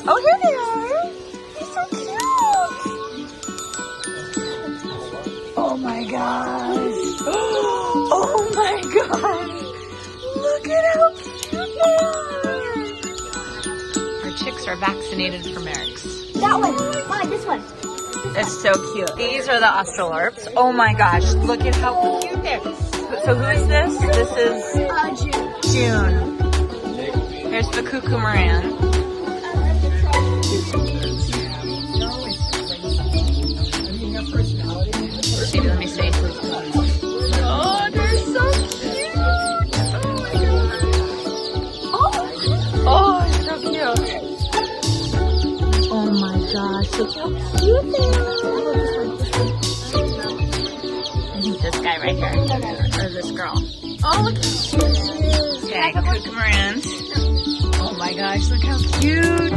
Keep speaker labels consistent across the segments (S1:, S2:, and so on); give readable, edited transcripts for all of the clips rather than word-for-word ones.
S1: Oh, here they are. They're so cute. Oh my gosh. Oh my gosh. Look at how cute they are. Our chicks are vaccinated for Merrick's.
S2: That one. Mine, this one.
S1: It's so cute. These are the Australorps. Oh my gosh, look at how cute they are. So who is this? This is
S2: June.
S1: June. Here's the Cuckoo Moran. Let me see. Oh, they're so cute. Oh my gosh. Oh, so cute. Oh my gosh, look how cute they are. I think this guy right here, or this girl. Oh, look how cute she is. Okay, Cuckoo Moran. Oh my gosh, look how cute.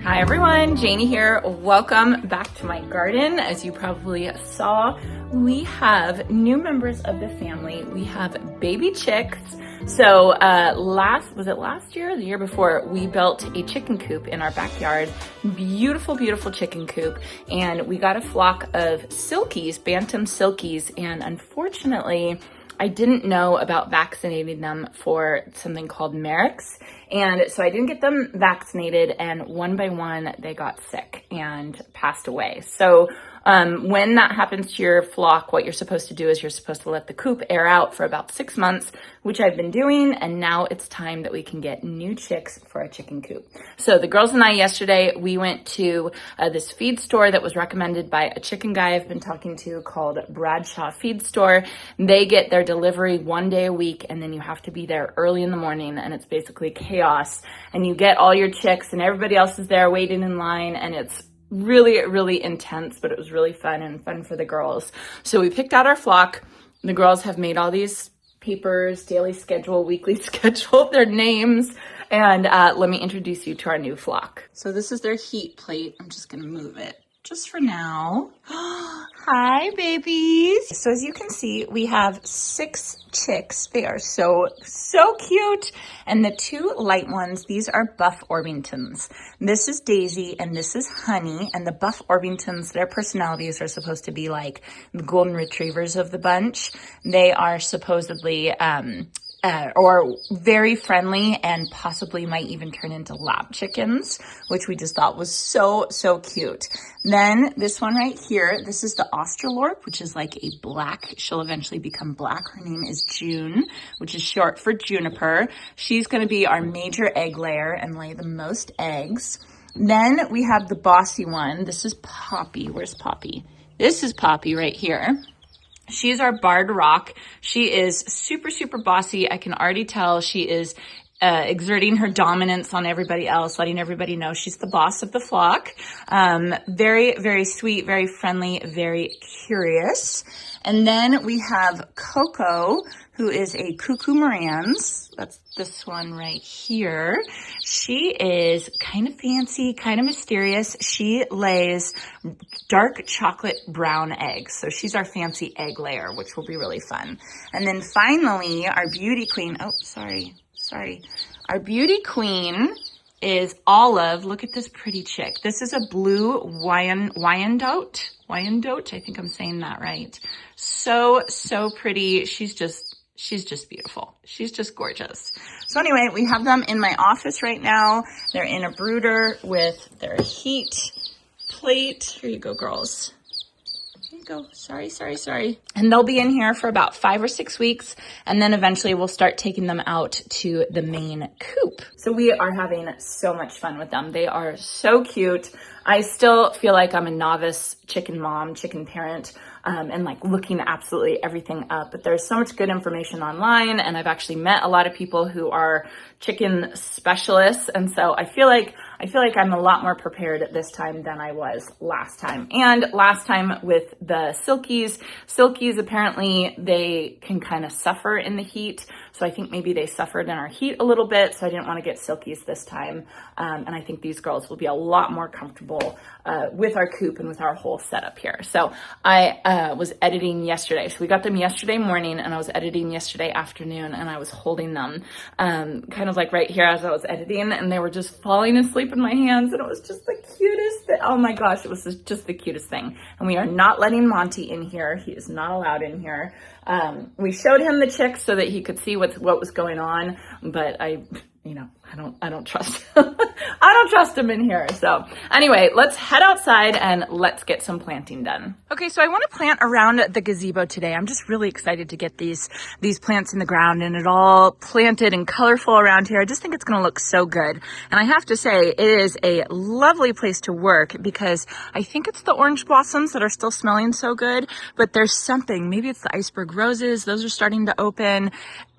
S1: Hi everyone, Janie here. Welcome back to my garden. As you probably saw, we have new members of the family. We have baby chicks. So was it last year or the year before, we built a chicken coop in our backyard. Beautiful, beautiful chicken coop. And we got a flock of silkies, bantam silkies. And unfortunately, I didn't know about vaccinating them for something called Merrick's. And so I didn't get them vaccinated, and one by one, they got sick and passed away. So when that happens to your flock, what you're supposed to do is you're supposed to let the coop air out for about 6 months, which I've been doing, and now it's time that we can get new chicks for our chicken coop. So the girls and I yesterday, we went to this feed store that was recommended by a chicken guy I've been talking to called Bradshaw Feed Store. They get their delivery 1 day a week, and then you have to be there early in the morning, and it's basically chaos. And you get all your chicks, and everybody else is there waiting in line, and it's really, really intense, but it was really fun and fun for the girls. So we picked out our flock. The girls have made all these papers, daily schedule, weekly schedule, their names, and let me introduce you to our new flock. So this is their heat plate. I'm just gonna move it just for now. Hi, babies. So as you can see, we have 6 chicks. They are so cute. And the 2 light ones, these are Buff Orpingtons. This is Daisy and this is Honey. And the Buff Orpingtons, their personalities are supposed to be like the golden retrievers of the bunch. They are supposedly or very friendly, and possibly might even turn into lab chickens, which we just thought was so cute. Then this one right here, this is the Australorp, which is like a black. She'll eventually become black. Her name is June, which is short for Juniper. She's going to be our major egg layer and lay the most eggs. Then we have the bossy one. This is Poppy. Where's Poppy? This is Poppy right here. She's our Barred Rock. She is super bossy. I can already tell she is exerting her dominance on everybody else, letting everybody know she's the boss of the flock. Very sweet, very friendly, very curious. And then we have Coco, who is a Cuckoo Moran's. That's this one right here. She is kind of fancy, kind of mysterious. She lays dark chocolate brown eggs. So she's our fancy egg layer, which will be really fun. And then finally, our beauty queen. Oh, sorry. Our beauty queen is Olive. Look at this pretty chick. This is a blue Wyandotte. I think I'm saying that right. So pretty. She's just beautiful. She's just gorgeous. So anyway, we have them in my office right now. They're in a brooder with their heat plate. Here you go, girls. Here you go. Sorry. And they'll be in here for about 5 or 6 weeks. And then eventually we'll start taking them out to the main coop. So we are having so much fun with them. They are so cute. I still feel like I'm a novice chicken mom, chicken parent, and like looking absolutely everything up. But there's so much good information online, and I've actually met a lot of people who are chicken specialists. And so I feel like I'm a lot more prepared this time than I was last time. And last time with the silkies apparently they can kind of suffer in the heat. So I think maybe they suffered in our heat a little bit. So I didn't want to get silkies this time. And I think these girls will be a lot more comfortable with our coop and with our whole setup here. So I was editing yesterday. So we got them yesterday morning and I was editing yesterday afternoon, and I was holding them kind of like right here as I was editing, and they were just falling asleep in my hands, and it was just the cutest thing. Oh my gosh, it was just the cutest thing. And we are not letting Monty in here. He is not allowed in here. We showed him the chicks so that he could see what was going on, but I don't trust I don't trust him in here. So anyway, let's head outside and let's get some planting done. Okay, so I want to plant around the gazebo today. I'm just really excited to get these plants in the ground and it all planted and colorful around here. I just think it's going to look so good. And I have to say, it is a lovely place to work because I think it's the orange blossoms that are still smelling so good, but there's something, maybe it's the iceberg roses. Those are starting to open.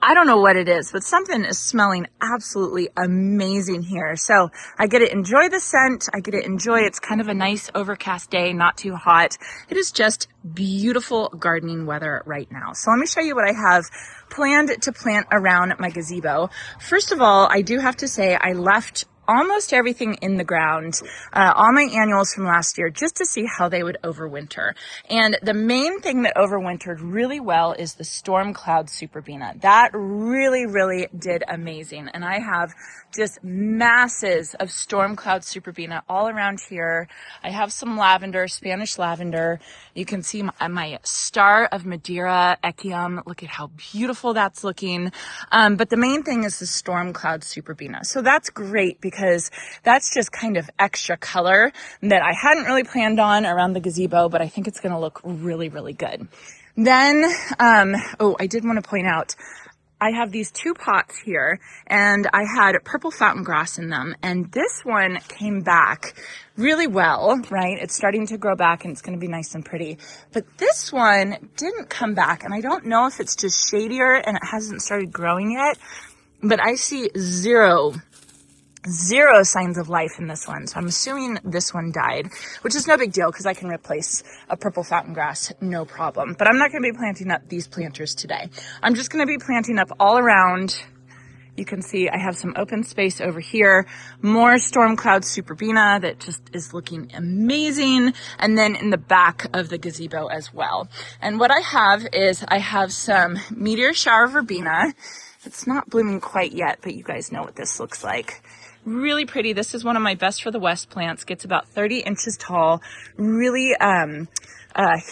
S1: I don't know what it is, but something is smelling absolutely amazing here. So I get to enjoy the scent. I get to enjoy, it's kind of a nice overcast day, not too hot. It is just beautiful gardening weather right now. So let me show you what I have planned to plant around my gazebo. First of all, I do have to say I left almost everything in the ground, all my annuals from last year, just to see how they would overwinter. And the main thing that overwintered really well is the storm cloud superbena. That really, really did amazing. And I have just masses of storm cloud superbena all around here. I have some lavender, Spanish lavender. You can see my star of Madeira echium. Look at how beautiful that's looking. But the main thing is the storm cloud superbena. So that's great because that's just kind of extra color that I hadn't really planned on around the gazebo, but I think it's going to look really, really good. Then, I did want to point out, I have these two pots here and I had purple fountain grass in them, and this one came back really well, right? It's starting to grow back and it's going to be nice and pretty. But this one didn't come back, and I don't know if it's just shadier and it hasn't started growing yet, but I see zero signs of life in this one. So I'm assuming this one died, which is no big deal because I can replace a purple fountain grass, no problem. But I'm not going to be planting up these planters today. I'm just going to be planting up all around. You can see I have some open space over here, more storm cloud superbena that just is looking amazing. And then in the back of the gazebo as well. And what I have is I have some meteor shower verbena. It's not blooming quite yet, but you guys know what this looks like. Really pretty. This is one of my Best for the West plants. Gets about 30 inches tall. Really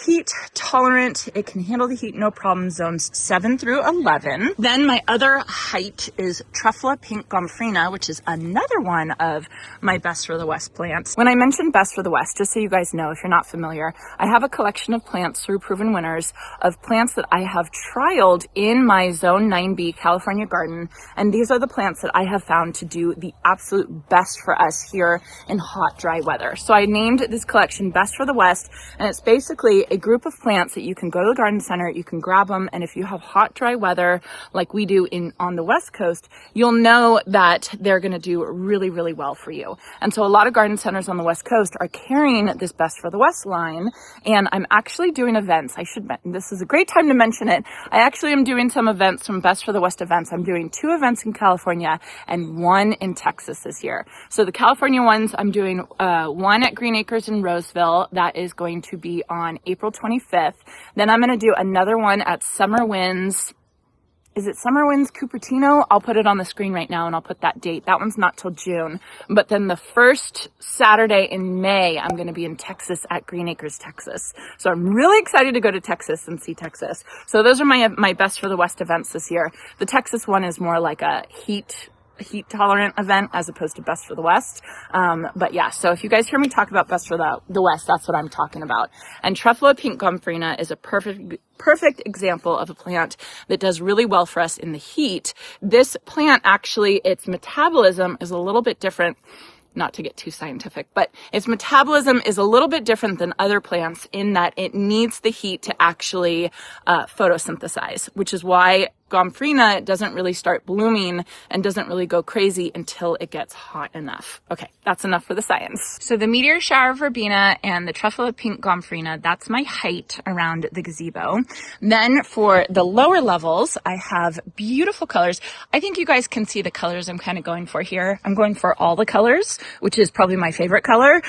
S1: heat tolerant. It can handle the heat, no problem, zones 7 through 11. Then my other height is Truffula pink gomphrena, which is another one of my Best for the West plants. When I mentioned Best for the West, just so you guys know, if you're not familiar, I have a collection of plants through Proven Winners of plants that I have trialed in my Zone 9B California garden. And these are the plants that I have found to do the absolute best for us here in hot, dry weather. So I named this collection Best for the West, and it's basically a group of plants that you can go to the garden center, you can grab them, and if you have hot, dry weather like we do on the West Coast, you'll know that they're going to do really, really well for you. And so a lot of garden centers on the West Coast are carrying this Best for the West line, and I'm actually doing events. This is a great time to mention it. I actually am doing some events from Best for the West events. I'm doing 2 events in California and 1 in Texas this year. So the California ones, I'm doing one at Green Acres in Roseville. That is going to be on April 25th. Then I'm going to do another one at Summer Winds. Is it Summer Winds Cupertino? I'll put it on the screen right now and I'll put that date. That one's not till June. But then the first Saturday in May, I'm going to be in Texas at Green Acres, Texas. So I'm really excited to go to Texas and see Texas. So those are my Best for the West events this year. The Texas one is more like a heat tolerant event as opposed to Best for the West. But yeah, so if you guys hear me talk about Best for the West, that's what I'm talking about. And Truffula pink gomphrena is a perfect example of a plant that does really well for us in the heat. This plant actually, its metabolism is a little bit different. Not to get too scientific, but its metabolism is a little bit different than other plants in that it needs the heat to actually photosynthesize, which is why gomphrena doesn't really start blooming and doesn't really go crazy until it gets hot enough. Okay, that's enough for the science. So the meteor shower verbena and the truffle of pink gomphrena, that's my height around the gazebo. Then for the lower levels, I have beautiful colors. I think you guys can see the colors I'm kind of going for here. I'm going for all the colors, which is probably my favorite color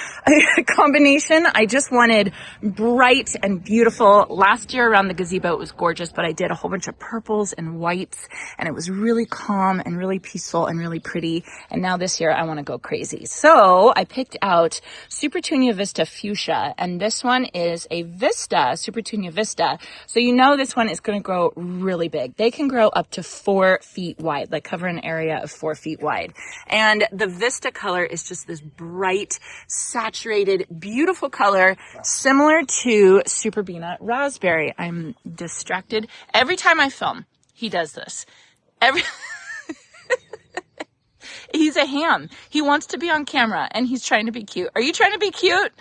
S1: combination. I just wanted bright and beautiful. Last year around the gazebo, it was gorgeous, but I did a whole bunch of purples and whites, and it was really calm and really peaceful and really pretty. And now this year I want to go crazy. So I picked out Supertunia Vista Fuchsia, and this one is a Vista, Supertunia Vista. So you know this one is going to grow really big. They can grow up to 4 feet wide, like cover an area of 4 feet wide. And the Vista color is just this bright, saturated, beautiful color, similar to Superbena Raspberry. I'm distracted. Every time I film, he does this. He's a ham. He wants to be on camera and he's trying to be cute. Are you trying to be cute?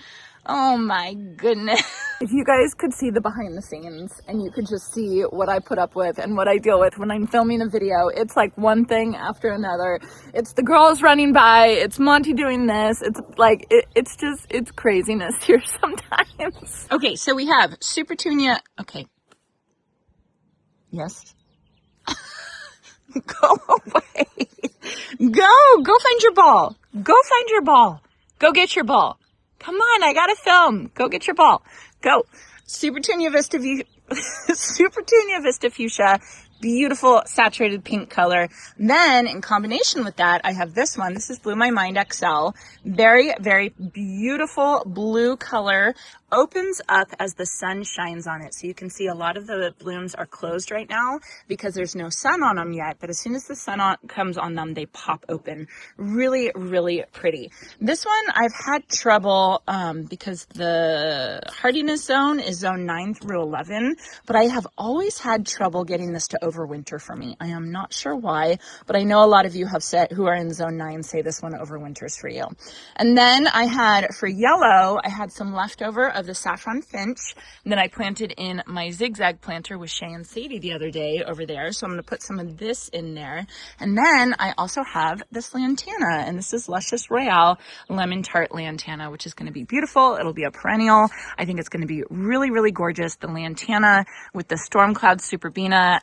S1: Oh my goodness. If you guys could see the behind the scenes and you could just see what I put up with and what I deal with when I'm filming a video, it's like one thing after another. It's the girls running by, it's Monty doing this. It's like, it's craziness here sometimes. Okay, so we have Supertunia. Okay. Yes. Go away. Go find your ball. Go find your ball. Go get your ball. Come on, I gotta film. Go get your ball. Go. Supertunia Vista Fuchsia. Beautiful saturated pink color. Then in combination with that, I have this one. This is Blue My Mind XL. Very, very beautiful blue color. Opens up as the sun shines on it. So you can see a lot of the blooms are closed right now because there's no sun on them yet. But as soon as the sun comes on them, they pop open. Really, really pretty. This one I've had trouble because the hardiness zone is zone 9 through 11. But I have always had trouble getting this to overwinter for me. I am not sure why, but I know a lot of you have said who are in zone 9 say this one overwinters for you. And then I had for yellow, I had some leftover of the saffron finch that I planted in my zigzag planter with Shay and Sadie the other day over there. So I'm going to put some of this in there. And then I also have this lantana, and this is Luscious Royale Lemon Tart Lantana, which is going to be beautiful. It'll be a perennial. I think it's going to be really, really gorgeous. The lantana with the storm cloud Superbena.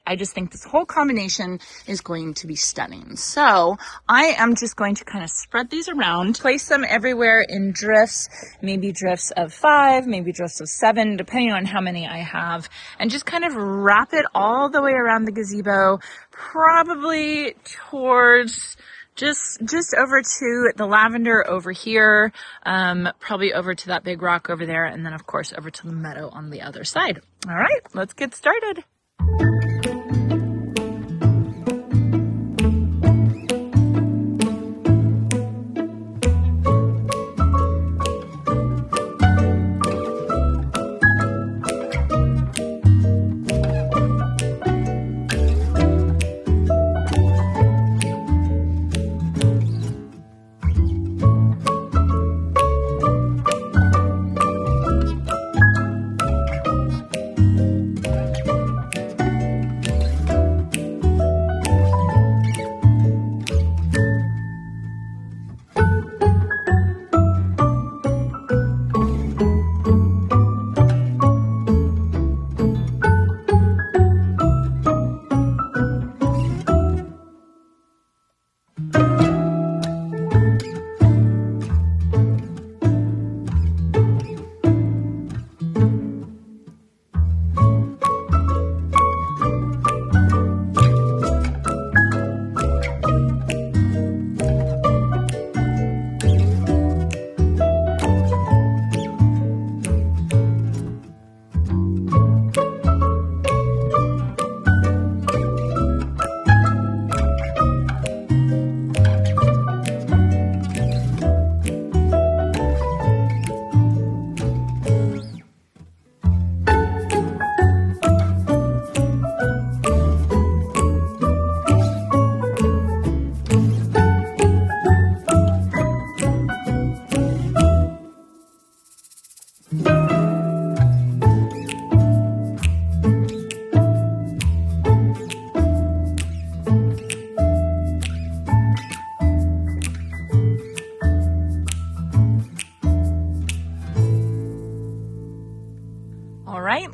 S1: I just think this whole combination is going to be stunning. So I am just going to kind of spread these around, place them everywhere in drifts, maybe drifts of 5, maybe drifts of 7, depending on how many I have, and just kind of wrap it all the way around the gazebo, probably towards just over to the lavender over here, probably over to that big rock over there, and then of course over to the meadow on the other side. All right, let's get started.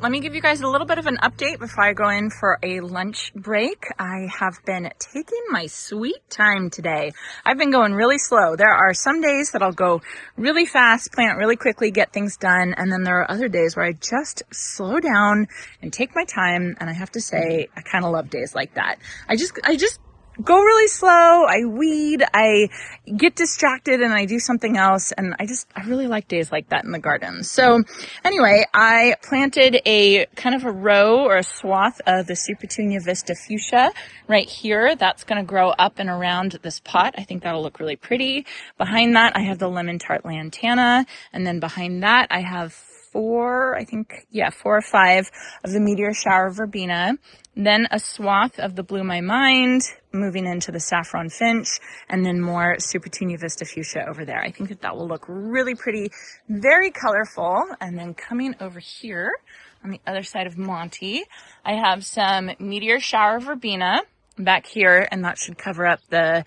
S1: let me give you guys a little bit of an update before I go in for a lunch break. I have been taking my sweet time today. I've been going really slow. There are some days that I'll go really fast, plant really quickly, get things done. And then there are other days where I just slow down and take my time. And I have to say, I kind of love days like that. I just go really slow, I weed, I get distracted and I do something else, and I really like days like that in the garden. So anyway, I planted a kind of a row or a swath of the Super Blvd Vista Fuchsia right here. That's going to grow up and around this pot. I think that'll look really pretty. Behind that, I have the Lemon Tart Lantana, and then behind that, I have four or five of the Meteor Shower Verbena, then a swath of the Blew My Mind, moving into the Saffron Finch, and then more Super Blvd Vista Fuchsia over there. I think that will look really pretty, very colorful. And then coming over here on the other side of Monty, I have some Meteor Shower Verbena back here, and that should cover up the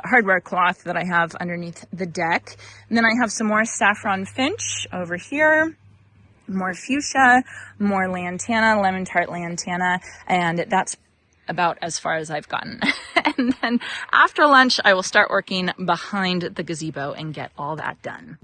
S1: hardware cloth that I have underneath the deck. And then I have some more Saffron Finch over here, more fuchsia, more lantana, lemon tart lantana, and that's about as far as I've gotten. And then after lunch, I will start working behind the gazebo and get all that done.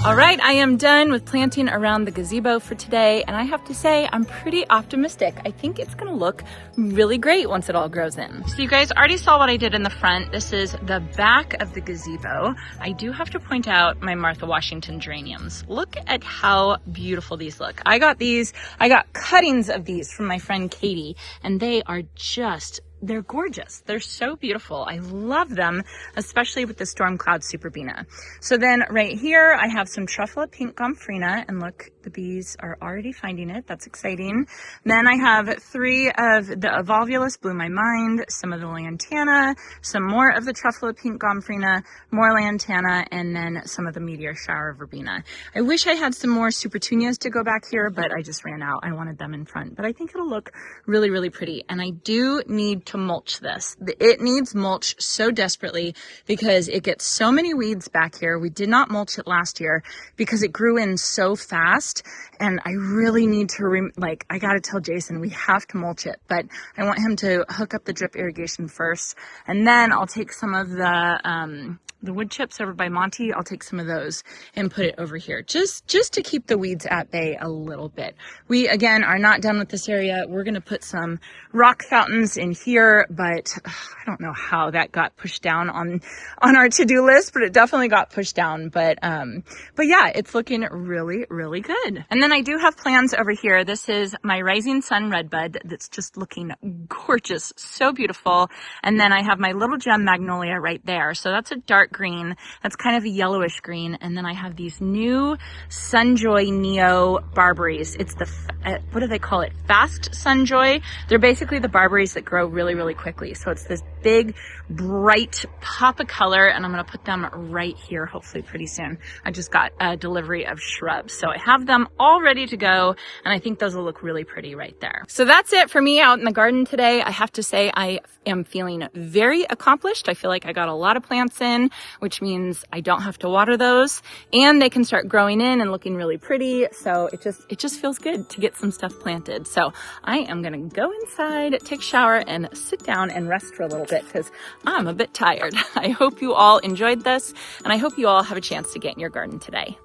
S1: All right, I am done with planting around the gazebo for today, and I have to say I'm pretty optimistic. I think it's gonna look really great once it all grows in. So you guys already saw what I did in the front. This is the back of the gazebo. I do have to point out my Martha Washington geraniums. Look at how beautiful these look. I got cuttings of these from my friend Katie, and they're gorgeous. They're so beautiful. I love them, especially with the Storm Cloud Superbena. So then right here, I have some Truffula Pink Gomphrena, and look, the bees are already finding it. That's exciting. Then I have 3 of the Evolvulus Blew My Mind, some of the Lantana, some more of the Truffula Pink Gomphrena, more Lantana, and then some of the Meteor Shower Verbena. I wish I had some more Supertunias to go back here, but I just ran out. I wanted them in front, but I think it'll look really, really pretty. And I do need to mulch this. It needs mulch so desperately because it gets so many weeds back here. We did not mulch it last year because it grew in so fast, and I really need to I gotta tell Jason we have to mulch it, but I want him to hook up the drip irrigation first, and then I'll take some of the wood chips over by Monty. I'll take some of those and put it over here just to keep the weeds at bay a little bit. We again are not done with this area. We're going to put some rock fountains in here, but I don't know how that got pushed down on our to-do list, but it definitely got pushed down. But yeah, it's looking really, really good. And then I do have plans over here. This is my Rising Sun Redbud that's just looking gorgeous, so beautiful. And then I have my Little Gem Magnolia right there. So that's a dark green. That's kind of a yellowish green. And then I have these new Sunjoy Neo barberries. It's the, what do they call it? Fast Sunjoy. They're basically the barberries that grow really, really quickly. So it's this big, bright pop of color, and I'm going to put them right here, hopefully pretty soon. I just got a delivery of shrubs. So I have them all ready to go, and I think those will look really pretty right there. So that's it for me out in the garden today. I have to say I am feeling very accomplished. I feel like I got a lot of plants in. which means I don't have to water those, and they can start growing in and looking really pretty. So it just feels good to get some stuff planted. So I am gonna go inside, take a shower, and sit down and rest for a little bit because I'm a bit tired. I hope you all enjoyed this, and I hope you all have a chance to get in your garden today.